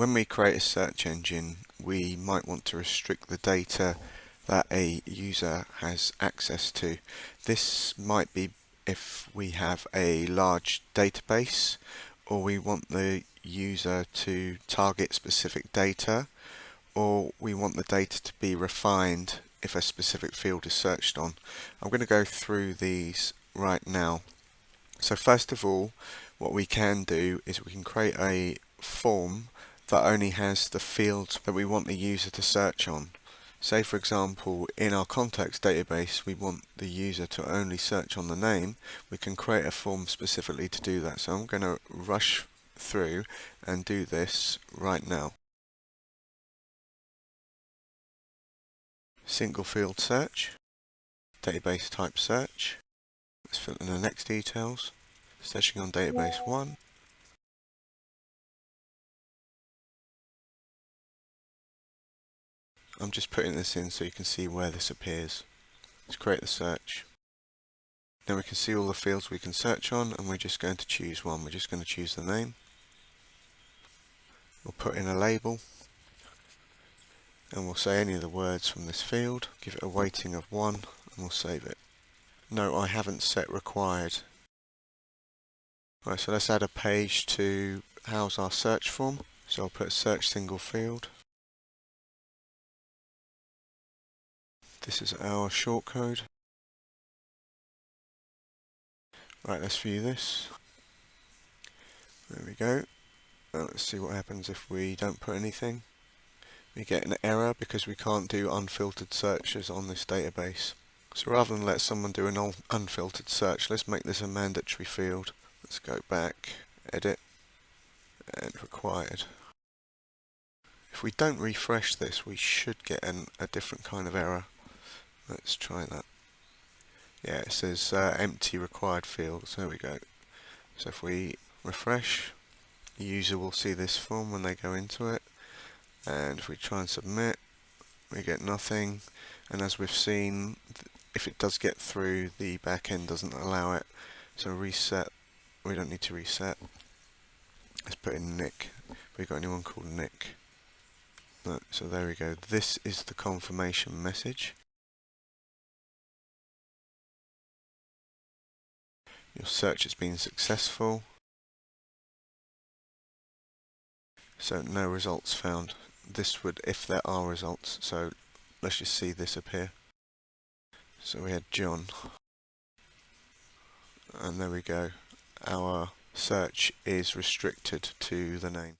When we create a search engine, we might want to restrict the data that a user has access to. This might be if we have a large database, or we want the user to target specific data, or we want the data to be refined if a specific field is searched on. I'm going to go through these right now. So first of all, what we can do is we can create a form that only has the fields that we want the user to search on. Say for example, in our context database we want the user to only search on the name. We can create a form specifically to do that. So I'm going to rush through and do this right now. Single field search, database type search. Let's fill in the next details. Searching on database 1. I'm just putting this in so you can see where this appears. Let's create the search. Then we can see all the fields we can search on, and we're just going to choose one. We're just going to choose the name. We'll put in a label, and we'll say any of the words from this field. Give it a weighting of 1, and we'll save it. No, I haven't set required. Right, so let's add a page to house our search form. So I'll put search single field. This is our shortcode. Right, let's view this. There we go. Now let's see what happens if we don't put anything. We get an error because we can't do unfiltered searches on this database. So rather than let someone do an unfiltered search, let's make this a mandatory field. Let's go back, edit, and required. If we don't refresh this, we should get a different kind of error. Let's try that. Yeah, it says empty required fields. There we go. So if we refresh, the user will see this form when they go into it. And if we try and submit, we get nothing. And as we've seen, if it does get through, the backend doesn't allow it. So reset, we don't need to reset. Let's put in Nick. Have we got anyone called Nick? No, so there we go. This is the confirmation message. Your search has been successful. So no results found. This would, if there are results, so let's just see this appear. So we had John. And there we go. Our search is restricted to the name.